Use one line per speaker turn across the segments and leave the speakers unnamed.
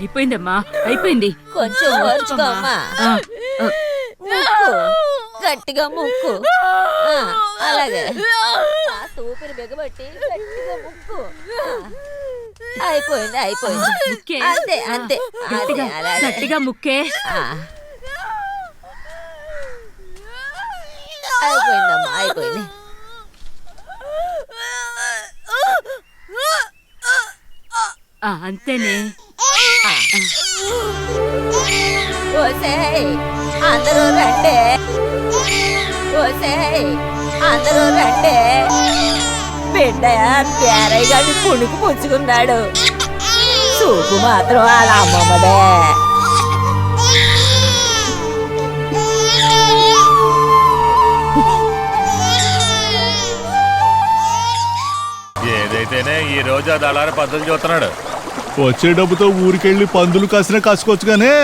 అయిపోయిందమ్మా, అయిపోయింది.
కొంచెం ఓర్చుకోమ్మా. ముక్కు గట్టిగా ముక్కు. అలాగే ఊపిరి బిగబట్టి గట్టిగా ముక్కు. అయిపోయింది అయిపోయింది. అంతే అంతే
గట్టిగా ముక్కే.
అయిపోయిందమ్మా అయిపోయింది.
అంతేనే.
ఓసేయ్ అందరూ రండి, ఓసేయ్ అందరూ రండి. బిడ్డ పేరయ్య గారిని పుణుకు పుచ్చుకున్నాడు. చూపు మాత్రం వాళ్ళ అమ్మమ్మదే.
ఏదైతేనే ఈ రోజు అది అలానే పద్ధతులు చూస్తున్నాడు.
వచ్చే డబ్బుతో ఊరికెళ్ళి పందులు కాసిన కాసుకోవచ్చు గానే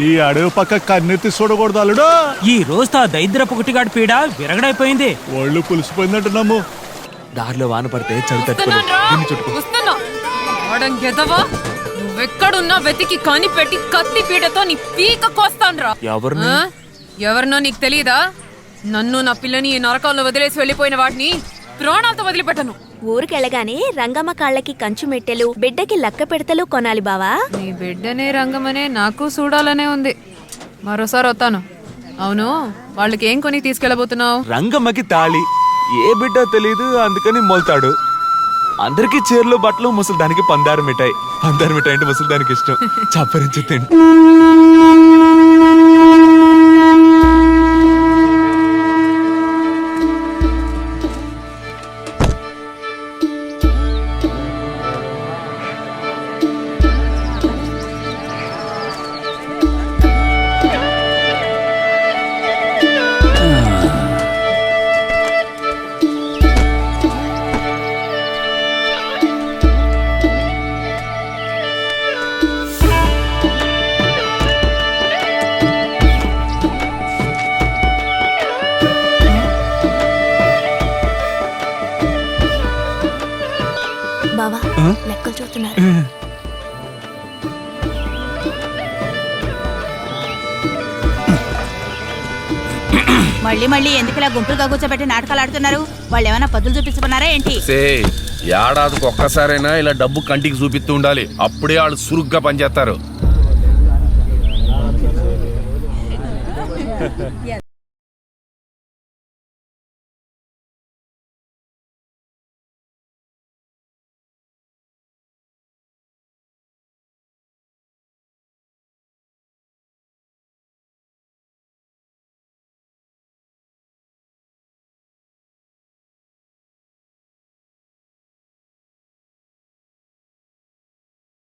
ఈ అడవి పక్క కన్నెత్తి చూడకూడదు అల్లుడు.
ఈ రోజు ఆ దైద్రపు కుట్టిగాడి పీడ విరగడైపోయింది.
ఒళ్ళు పులిసిపోయిందంటున్నాము.
దారిలో వాన పడితే చలి తట్టుకోలేం.
నువ్వెక్కడున్నా వెతికి కనిపెట్టి కత్తి పీటతో నీ పీక కోస్తాన్రా. ఎవరినో నీకు తెలీదా? నన్ను నా పిల్లని ఈ నరకంలో వదిలేసి వెళ్ళిపోయిన వాటిని ప్రాణాలతో వదిలిపెట్టను.
ఊరికెళ్ళగానే రంగమ్మ కాళ్ళకి కంచు మెట్టెలు, బిడ్డకి లక్క పెడతలు కొనాలి బావా.
నీ బిడ్డనే రంగమనే నాకు చూడాలనే ఉంది. మరోసారి వస్తాను. అవును, వాళ్ళకి ఏం కొని తీసుకెళ్ళబోతున్నావు?
రంగమ్మకి తాళి, ఏ బిడ్డ తెలీదు, అందుకని మొల్తాడు. అందరికి చీరలు బట్టలు, ముసలిదానికి పందారు మిఠాయి. పందారు మిఠాయి అంటే ముసలిదానికి ఇష్టం. చప్పరించి తింటు
బావా లెక్కలు చూస్తున్నారు.
మళ్ళీ మళ్ళీ ఎందుకులా గుంపులుగా కూర్చోబెట్టి నాటకాలు ఆడుతున్నారు? వాళ్ళు ఏమైనా పదులు చూపించుకున్నారా ఏంటి?
ఏడాదికి ఒక్కసారైనా ఇలా డబ్బు కంటికి చూపిస్తూ ఉండాలి. అప్పుడే వాళ్ళు సురుగ్గా పనిచేస్తారు.